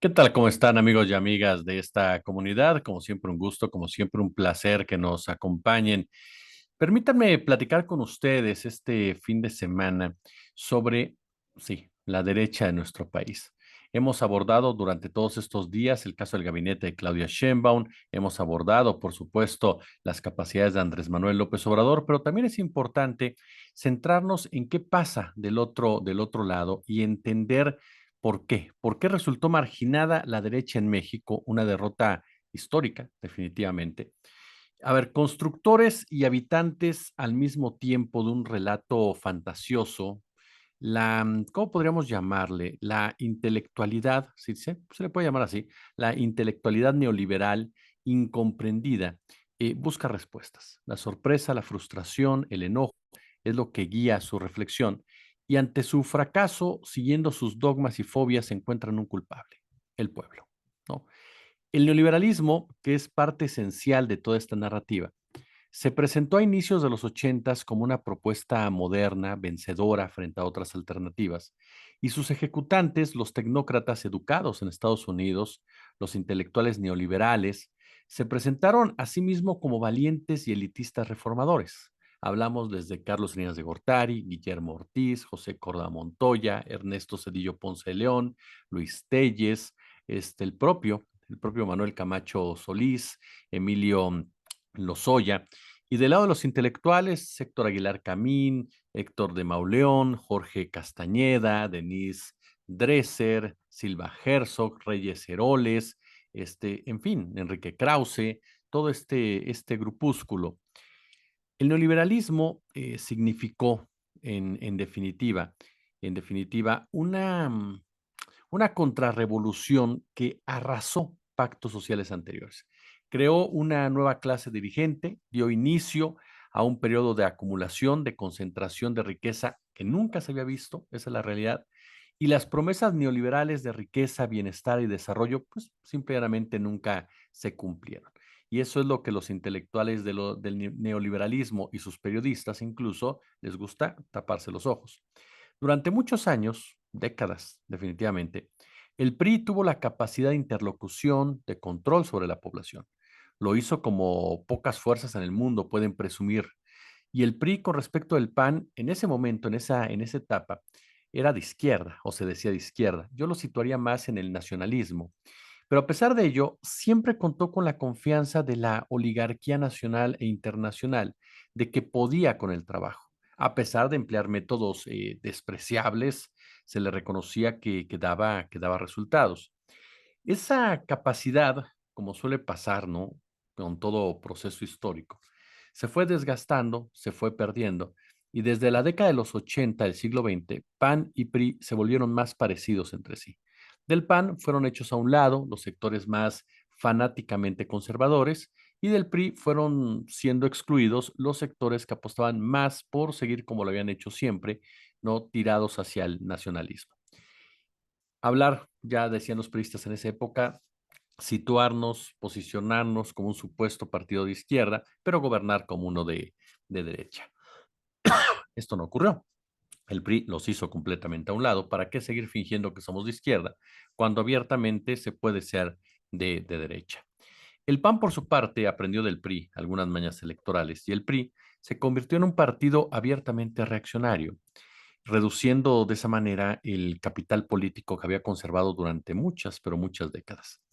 ¿Qué tal? ¿Cómo están amigos y amigas de esta comunidad? Como siempre un gusto, como siempre un placer que nos acompañen. Permítanme platicar con ustedes este fin de semana sobre, sí, la derecha de nuestro país. Hemos abordado durante todos estos días el caso del gabinete de Claudia Sheinbaum, hemos abordado, por supuesto, las capacidades de Andrés Manuel López Obrador, pero también es importante centrarnos en qué pasa del otro lado y entender ¿por qué? ¿Por qué resultó marginada la derecha en México? Una derrota histórica, definitivamente. A ver, constructores y habitantes al mismo tiempo de un relato fantasioso, ¿cómo podríamos llamarle? La intelectualidad, ¿sí se le puede llamar así? La intelectualidad neoliberal incomprendida busca respuestas. La sorpresa, la frustración, el enojo es lo que guía su reflexión y ante su fracaso, siguiendo sus dogmas y fobias, se encuentran un culpable, el pueblo, ¿no? El neoliberalismo, que es parte esencial de toda esta narrativa, se presentó a inicios de los ochentas como una propuesta moderna, vencedora frente a otras alternativas, y sus ejecutantes, los tecnócratas educados en Estados Unidos, los intelectuales neoliberales, se presentaron a sí mismos como valientes y elitistas reformadores. Hablamos desde Carlos Salinas de Gortari, Guillermo Ortiz, José Córdoba Montoya, Ernesto Zedillo Ponce de León, Luis Telles, el propio Manuel Camacho Solís, Emilio Lozoya. Y del lado de los intelectuales, Héctor Aguilar Camín, Héctor de Mauleón, Jorge Castañeda, Denise Dresser, Silva Herzog, Reyes Heroles, en fin, Enrique Krause, todo este grupúsculo. El neoliberalismo significó, en definitiva, una contrarrevolución que arrasó pactos sociales anteriores. Creó una nueva clase dirigente, dio inicio a un periodo de acumulación, de concentración de riqueza que nunca se había visto, esa es la realidad, y las promesas neoliberales de riqueza, bienestar y desarrollo, pues simplemente nunca se cumplieron. Y eso es lo que los intelectuales del neoliberalismo y sus periodistas incluso les gusta taparse los ojos. Durante muchos años, décadas definitivamente, el PRI tuvo la capacidad de interlocución, de control sobre la población. Lo hizo como pocas fuerzas en el mundo pueden presumir. Y el PRI con respecto del PAN, en ese momento, en esa etapa, era de izquierda o se decía de izquierda. Yo lo situaría más en el nacionalismo. Pero a pesar de ello, siempre contó con la confianza de la oligarquía nacional e internacional, de que podía con el trabajo. A pesar de emplear métodos despreciables, se le reconocía que daba resultados. Esa capacidad, como suele pasar, ¿no? Con todo proceso histórico, se fue desgastando, se fue perdiendo, y desde la década de los 80 del siglo XX, PAN y PRI se volvieron más parecidos entre sí. Del PAN fueron hechos a un lado los sectores más fanáticamente conservadores, y del PRI fueron siendo excluidos los sectores que apostaban más por seguir como lo habían hecho siempre, no tirados hacia el nacionalismo. Hablar, ya decían los priistas en esa época, situarnos, posicionarnos como un supuesto partido de izquierda, pero gobernar como uno de derecha. Esto no ocurrió. El PRI los hizo completamente a un lado. ¿Para qué seguir fingiendo que somos de izquierda cuando abiertamente se puede ser de derecha? El PAN, por su parte, aprendió del PRI algunas mañas electorales y el PRI se convirtió en un partido abiertamente reaccionario, reduciendo de esa manera el capital político que había conservado durante muchas, pero muchas décadas.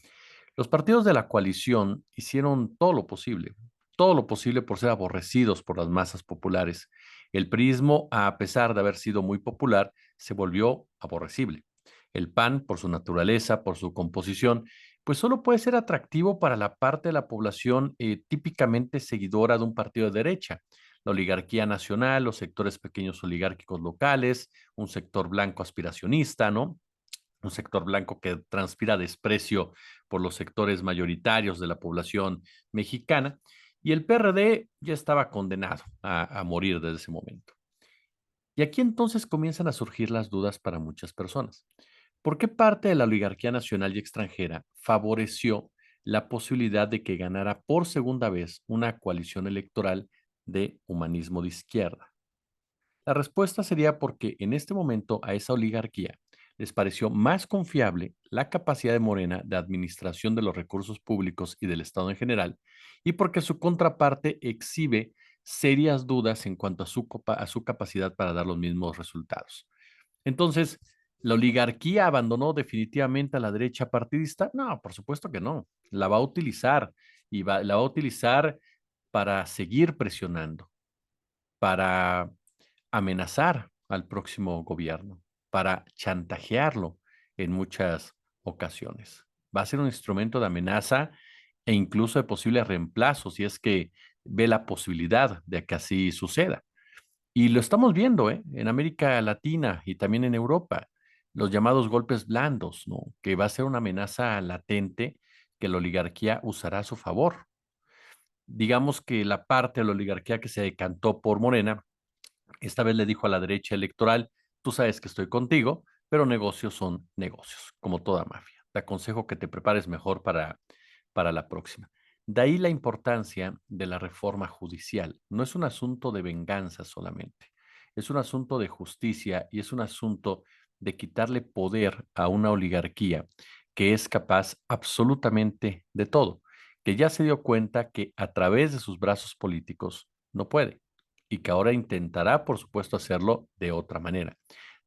Los partidos de la coalición hicieron todo lo posible por ser aborrecidos por las masas populares. El priismo, a pesar de haber sido muy popular, se volvió aborrecible. El PAN, por su naturaleza, por su composición, pues solo puede ser atractivo para la parte de la población típicamente seguidora de un partido de derecha. La oligarquía nacional, los sectores pequeños oligárquicos locales, un sector blanco aspiracionista, ¿no? Un sector blanco que transpira desprecio por los sectores mayoritarios de la población mexicana, y el PRD ya estaba condenado a morir desde ese momento. Y aquí entonces comienzan a surgir las dudas para muchas personas. ¿Por qué parte de la oligarquía nacional y extranjera favoreció la posibilidad de que ganara por segunda vez una coalición electoral de humanismo de izquierda? La respuesta sería porque en este momento a esa oligarquía les pareció más confiable la capacidad de Morena de administración de los recursos públicos y del Estado en general, y porque su contraparte exhibe serias dudas en cuanto a su capacidad para dar los mismos resultados. Entonces, ¿la oligarquía abandonó definitivamente a la derecha partidista? No, por supuesto que no. La va a utilizar la va a utilizar para seguir presionando, para amenazar al próximo gobierno, para chantajearlo en muchas ocasiones. Va a ser un instrumento de amenaza e incluso de posible reemplazo si es que ve la posibilidad de que así suceda. Y lo estamos viendo, ¿eh? En América Latina y también en Europa, los llamados golpes blandos, ¿no? Que va a ser una amenaza latente que la oligarquía usará a su favor. Digamos que la parte de la oligarquía que se decantó por Morena, esta vez le dijo a la derecha electoral, tú sabes que estoy contigo, pero negocios son negocios, como toda mafia. Te aconsejo que te prepares mejor para la próxima. De ahí la importancia de la reforma judicial. No es un asunto de venganza solamente, es un asunto de justicia y es un asunto de quitarle poder a una oligarquía que es capaz absolutamente de todo, que ya se dio cuenta que a través de sus brazos políticos no puede y que ahora intentará, por supuesto, hacerlo de otra manera.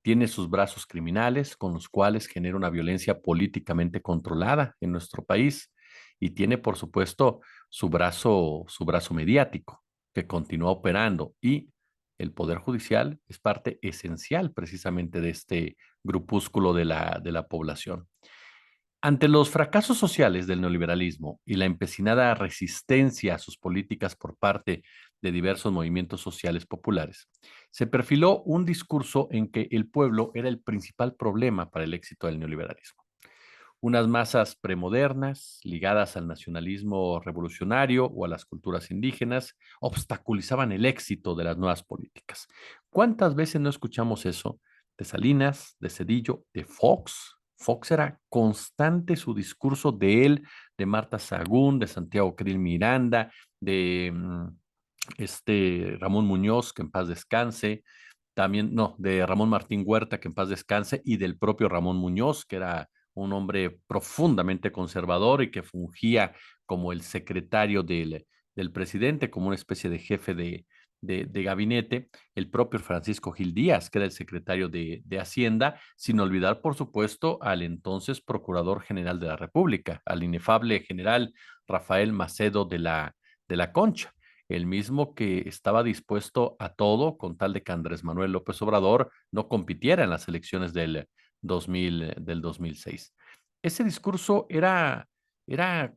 Tiene sus brazos criminales con los cuales genera una violencia políticamente controlada en nuestro país y tiene, por supuesto, su brazo mediático que continúa operando y el Poder Judicial es parte esencial precisamente de este grupúsculo de la población. Ante los fracasos sociales del neoliberalismo y la empecinada resistencia a sus políticas por parte de diversos movimientos sociales populares, se perfiló un discurso en que el pueblo era el principal problema para el éxito del neoliberalismo. Unas masas premodernas, ligadas al nacionalismo revolucionario o a las culturas indígenas, obstaculizaban el éxito de las nuevas políticas. ¿Cuántas veces no escuchamos eso de Salinas, de Cedillo, de Fox? Fox era constante su discurso de él, de Marta Sagún, de Santiago Krill Miranda, de Ramón Muñoz, que en paz descanse, también, no, de Ramón Martín Huerta, que en paz descanse, y del propio Ramón Muñoz, que era un hombre profundamente conservador y que fungía como el secretario del presidente, como una especie de jefe de gabinete, el propio Francisco Gil Díaz, que era el secretario de Hacienda, sin olvidar, por supuesto, al entonces Procurador General de la República, al inefable general Rafael Macedo de la Concha, el mismo que estaba dispuesto a todo con tal de que Andrés Manuel López Obrador no compitiera en las elecciones del 2006. Ese discurso era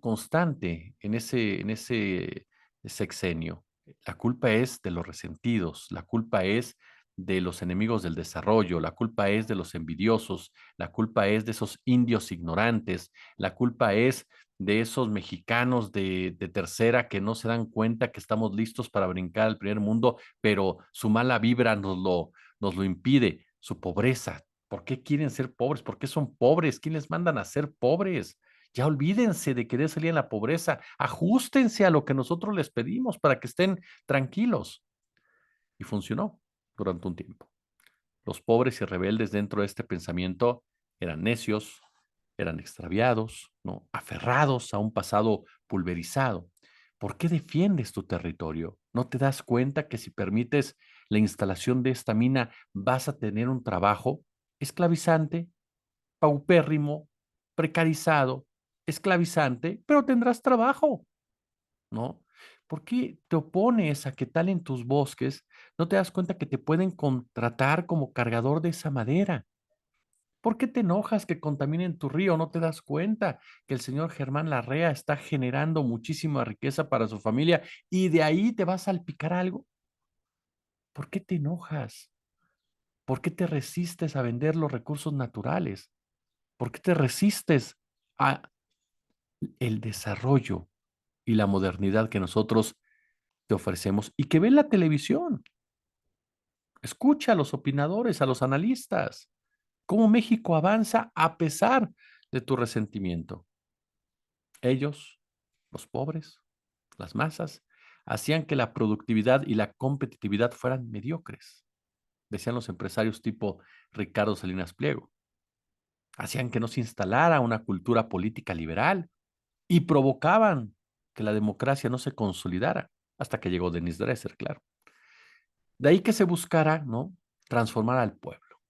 constante en ese sexenio. La culpa es de los resentidos, la culpa es de los enemigos del desarrollo, la culpa es de los envidiosos, la culpa es de esos indios ignorantes, la culpa es de esos mexicanos de tercera que no se dan cuenta que estamos listos para brincar al primer mundo, pero su mala vibra nos lo impide, su pobreza. ¿Por qué quieren ser pobres? ¿Por qué son pobres? ¿Quién les mandan a ser pobres? Ya olvídense de querer salir en la pobreza, ajustense a lo que nosotros les pedimos para que estén tranquilos. Y funcionó durante un tiempo. Los pobres y rebeldes dentro de este pensamiento eran necios, eran extraviados, ¿no? Aferrados a un pasado pulverizado. ¿Por qué defiendes tu territorio? ¿No te das cuenta que si permites la instalación de esta mina vas a tener un trabajo esclavizante, paupérrimo, precarizado, esclavizante, pero tendrás trabajo, ¿no? ¿Por qué te opones a que talen tus bosques? ¿No te das cuenta que te pueden contratar como cargador de esa madera? ¿Por qué te enojas que contaminen tu río? ¿No te das cuenta que el señor Germán Larrea está generando muchísima riqueza para su familia y de ahí te vas a salpicar algo? ¿Por qué te enojas? ¿Por qué te resistes a vender los recursos naturales? ¿Por qué te resistes a el desarrollo y la modernidad que nosotros te ofrecemos y que ven la televisión? Escucha a los opinadores, a los analistas, cómo México avanza a pesar de tu resentimiento. Ellos, los pobres, las masas, hacían que la productividad y la competitividad fueran mediocres, decían los empresarios tipo Ricardo Salinas Pliego. hacían que no se instalara una cultura política liberal y provocaban que la democracia no se consolidara, hasta que llegó Denis Dresser, claro. De ahí que se buscara, ¿no?, transformar al pueblo.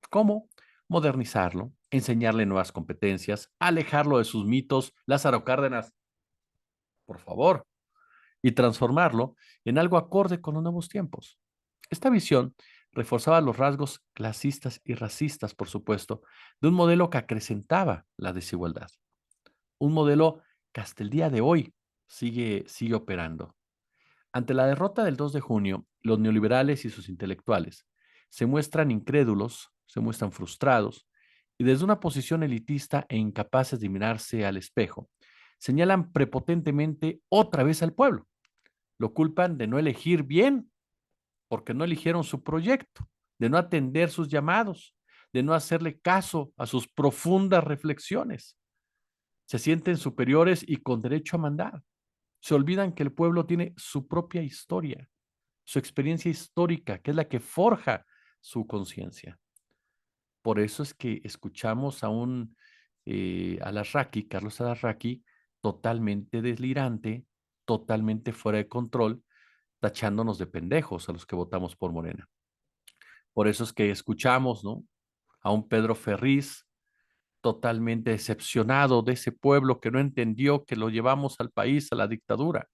¿Cómo? Modernizarlo, enseñarle nuevas competencias, alejarlo de sus mitos, Lázaro Cárdenas, por favor, y transformarlo en algo acorde con los nuevos tiempos. Esta visión reforzaba los rasgos clasistas y racistas, por supuesto, de un modelo que acrecentaba la desigualdad, un modelo que hasta el día de hoy sigue operando. Ante la derrota del 2 de junio, los neoliberales y sus intelectuales se muestran incrédulos, se muestran frustrados y desde una posición elitista e incapaces de mirarse al espejo, señalan prepotentemente otra vez al pueblo. Lo culpan de no elegir bien porque no eligieron su proyecto, de no atender sus llamados, de no hacerle caso a sus profundas reflexiones. Se sienten superiores y con derecho a mandar. Se olvidan que el pueblo tiene su propia historia, su experiencia histórica, que es la que forja su conciencia. Por eso es que escuchamos a un Alarraqui, Carlos Alarraqui, totalmente delirante, totalmente fuera de control, tachándonos de pendejos a los que votamos por Morena. Por eso es que escuchamos, ¿no?, a un Pedro Ferriz totalmente decepcionado de ese pueblo que no entendió que lo llevamos al país a la dictadura.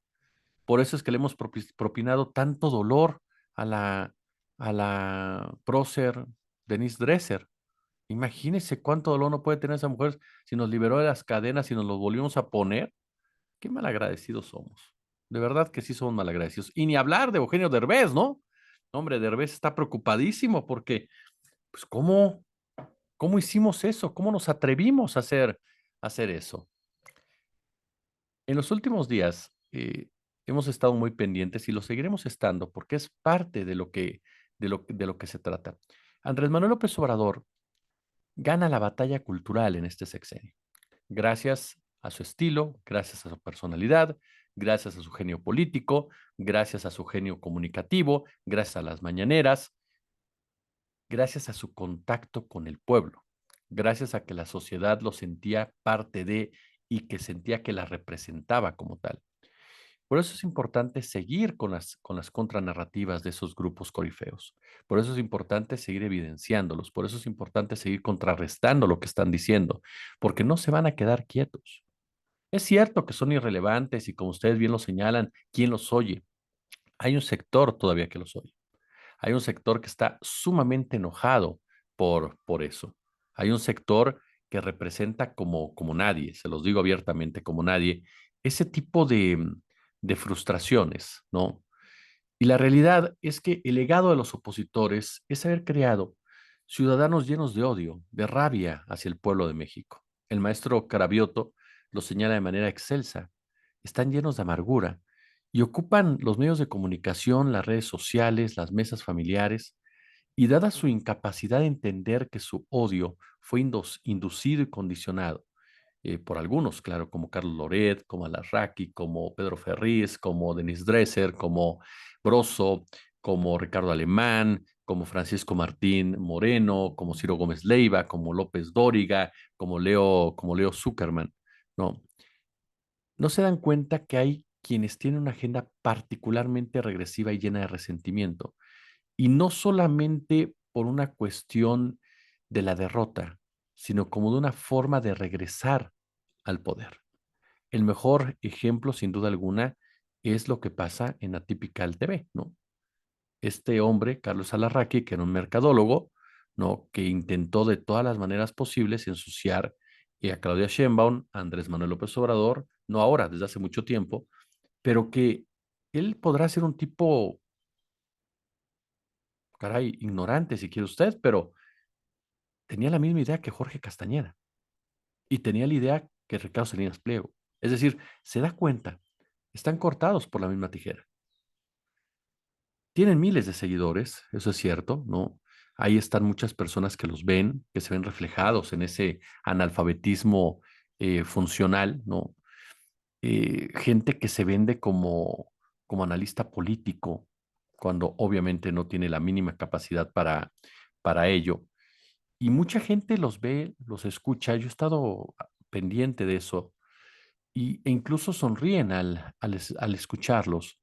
Por eso es que le hemos propinado tanto dolor a la prócer Denise Dresser. Imagínese cuánto dolor no puede tener esa mujer si nos liberó de las cadenas y nos los volvimos a poner. Qué malagradecidos somos. De verdad que sí somos malagradecidos. Y ni hablar de Eugenio Derbez, ¿no? Hombre, Derbez está preocupadísimo porque, pues, ¿cómo hicimos eso? ¿Cómo nos atrevimos a hacer eso? En los últimos días hemos estado muy pendientes y lo seguiremos estando porque es parte de lo que se trata. Andrés Manuel López Obrador gana la batalla cultural en este sexenio, gracias a su estilo, gracias a su personalidad, gracias a su genio político, gracias a su genio comunicativo, gracias a las mañaneras, gracias a su contacto con el pueblo, gracias a que la sociedad lo sentía parte de y que sentía que la representaba como tal. Por eso es importante seguir con las contranarrativas de esos grupos corifeos. Por eso es importante seguir evidenciándolos. Por eso es importante seguir contrarrestando lo que están diciendo, porque no se van a quedar quietos. Es cierto que son irrelevantes y como ustedes bien lo señalan, ¿quién los oye? Hay un sector todavía que los oye. Hay un sector que está sumamente enojado por eso. Hay un sector que representa como nadie, se los digo abiertamente, como nadie, ese tipo de frustraciones, ¿no? Y la realidad es que el legado de los opositores es haber creado ciudadanos llenos de odio, de rabia hacia el pueblo de México. El maestro Carabioto lo señala de manera excelsa. Están llenos de amargura y ocupan los medios de comunicación, las redes sociales, las mesas familiares, y dada su incapacidad de entender que su odio fue inducido y condicionado por algunos, claro, como Carlos Loret, como Alarraqui, como Pedro Ferriz, como Denis Dresser, como Broso, como Ricardo Alemán, como Francisco Martín Moreno, como Ciro Gómez Leiva, como López Dóriga, como Leo Zuckerman, ¿no? No se dan cuenta que hay quienes tienen una agenda particularmente regresiva y llena de resentimiento, y no solamente por una cuestión de la derrota, sino como de una forma de regresar al poder. El mejor ejemplo, sin duda alguna, es lo que pasa en Atypical TV, ¿no? Este hombre, Carlos Alarraqui, que era un mercadólogo, ¿no?, que intentó de todas las maneras posibles ensuciar a Claudia Sheinbaum, a Andrés Manuel López Obrador, no ahora, desde hace mucho tiempo, pero que él podrá ser un tipo, caray, ignorante si quiere usted, pero tenía la misma idea que Jorge Castañeda y tenía la idea que Ricardo Salinas Pliego. Es decir, se da cuenta, están cortados por la misma tijera. Tienen miles de seguidores, eso es cierto, ¿no? Ahí están muchas personas que los ven, que se ven reflejados en ese analfabetismo funcional, ¿no? Gente que se vende como analista político, cuando obviamente no tiene la mínima capacidad para ello. Y mucha gente los ve, los escucha. Yo he estado pendiente de eso e incluso sonríen al escucharlos.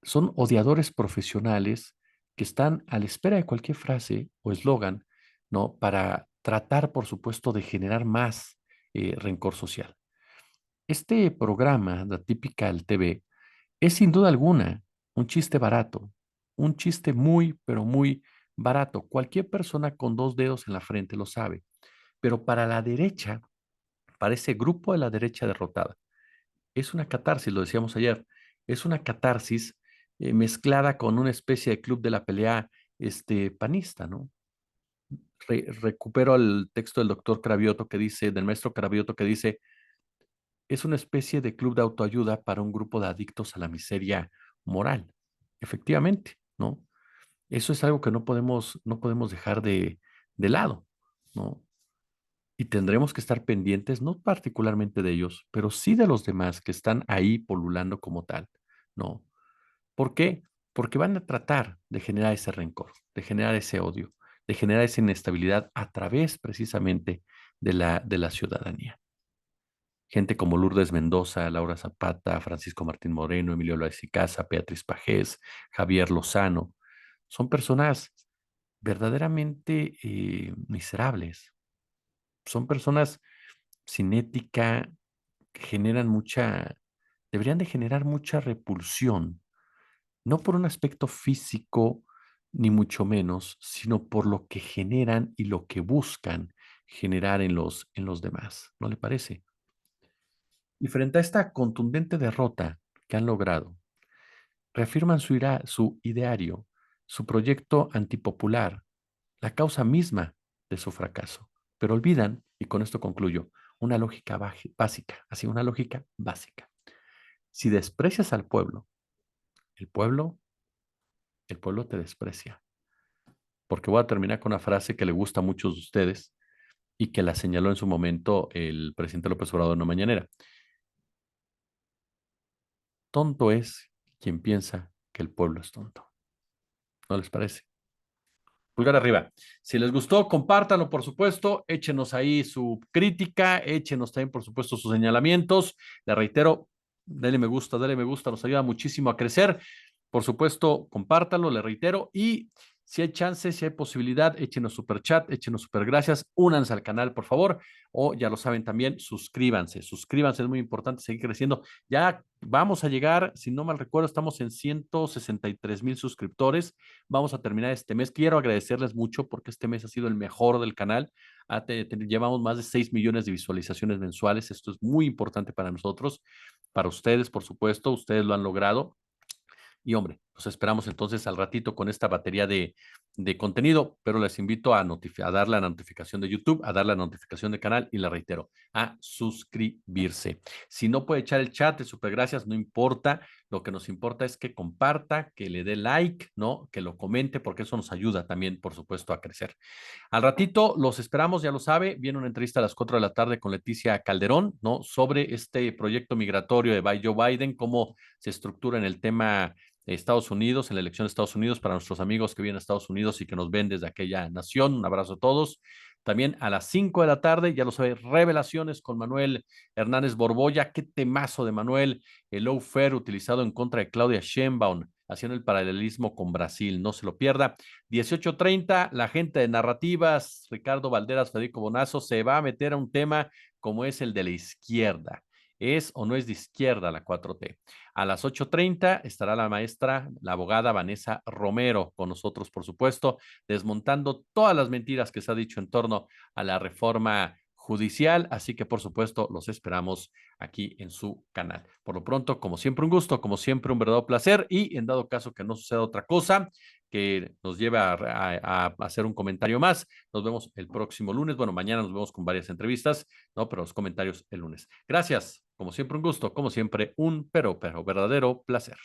Son odiadores profesionales que están a la espera de cualquier frase o eslogan, ¿no? Para tratar, por supuesto, de generar más rencor social. Este programa, la típica al TV, es sin duda alguna un chiste barato, un chiste muy, pero muy barato. Cualquier persona con dos dedos en la frente lo sabe, pero para la derecha, para ese grupo de la derecha derrotada, es una catarsis, lo decíamos ayer, es una catarsis mezclada con una especie de club de la pelea panista, ¿no? Recupero el texto del doctor Cravioto que dice, del maestro Cravioto que dice, es una especie de club de autoayuda para un grupo de adictos a la miseria moral. Efectivamente, ¿no? Eso es algo que no podemos dejar de lado, ¿no? Y tendremos que estar pendientes, no particularmente de ellos, pero sí de los demás que están ahí polulando como tal, ¿no? ¿Por qué? Porque van a tratar de generar ese rencor, de generar ese odio, de generar esa inestabilidad a través precisamente de la ciudadanía. Gente como Lourdes Mendoza, Laura Zapata, Francisco Martín Moreno, Emilio Loaiza y Casa, Beatriz Pajés, Javier Lozano, son personas verdaderamente miserables. Son personas sin ética, que deberían de generar mucha repulsión, no por un aspecto físico, ni mucho menos, sino por lo que generan y lo que buscan generar en los demás. ¿No le parece? Y frente a esta contundente derrota que han logrado, reafirman su ideario, su proyecto antipopular, la causa misma de su fracaso. Pero olvidan, y con esto concluyo, una lógica básica, así una lógica básica. Si desprecias al pueblo, el pueblo, el pueblo te desprecia. Porque voy a terminar con una frase que le gusta a muchos de ustedes y que la señaló en su momento el presidente López Obrador en una mañanera. Tonto es quien piensa que el pueblo es tonto. ¿No les parece? Pulgar arriba. Si les gustó, compártanlo, por supuesto. Échenos ahí su crítica, échenos también, por supuesto, sus señalamientos. Le reitero, dele me gusta, nos ayuda muchísimo a crecer. Por supuesto, compártanlo, le reitero. Y si hay chance, si hay posibilidad, échenos super chat, échenos super gracias. Únanse al canal, por favor. O ya lo saben también, suscríbanse. Suscríbanse, es muy importante seguir creciendo. Ya vamos a llegar, si no mal recuerdo, estamos en 163,000 suscriptores. Vamos a terminar este mes. Quiero agradecerles mucho porque este mes ha sido el mejor del canal. Llevamos más de 6 millones de visualizaciones mensuales. Esto es muy importante para nosotros, para ustedes, por supuesto. Ustedes lo han logrado. Y hombre, los esperamos entonces al ratito con esta batería de contenido, pero les invito a dar la notificación de YouTube, a dar la notificación de canal y le reitero, a suscribirse. Si no puede echar el chat de super gracias, no importa. Lo que nos importa es que comparta, que le dé like, ¿no? Que lo comente, porque eso nos ayuda también, por supuesto, a crecer. Al ratito los esperamos, ya lo sabe, viene una entrevista a las 4 de la tarde con Leticia Calderón, ¿no? Sobre este proyecto migratorio de Joe Biden, cómo se estructura en el tema de Estados Unidos, en la elección de Estados Unidos, para nuestros amigos que viven a Estados Unidos y que nos ven desde aquella nación. Un abrazo a todos. También a las 5 de la tarde, ya lo sabe, revelaciones con Manuel Hernández Borboya. Qué temazo de Manuel, el lawfare utilizado en contra de Claudia Sheinbaum, haciendo el paralelismo con Brasil. No se lo pierda. 18:30, la gente de narrativas, Ricardo Valderas, Federico Bonazo, se va a meter a un tema como es el de la izquierda. ¿Es o no es de izquierda la 4T? A las 8:30 estará la maestra, la abogada Vanessa Romero con nosotros, por supuesto, desmontando todas las mentiras que se ha dicho en torno a la reforma judicial. Así que, por supuesto, los esperamos aquí en su canal. Por lo pronto, como siempre, un gusto, como siempre, un verdadero placer. Y en dado caso que no suceda otra cosa que nos lleve a hacer un comentario más, nos vemos el próximo lunes. Bueno, mañana nos vemos con varias entrevistas, ¿no? Pero los comentarios el lunes. Gracias. Como siempre, un gusto. Como siempre, un pero verdadero placer.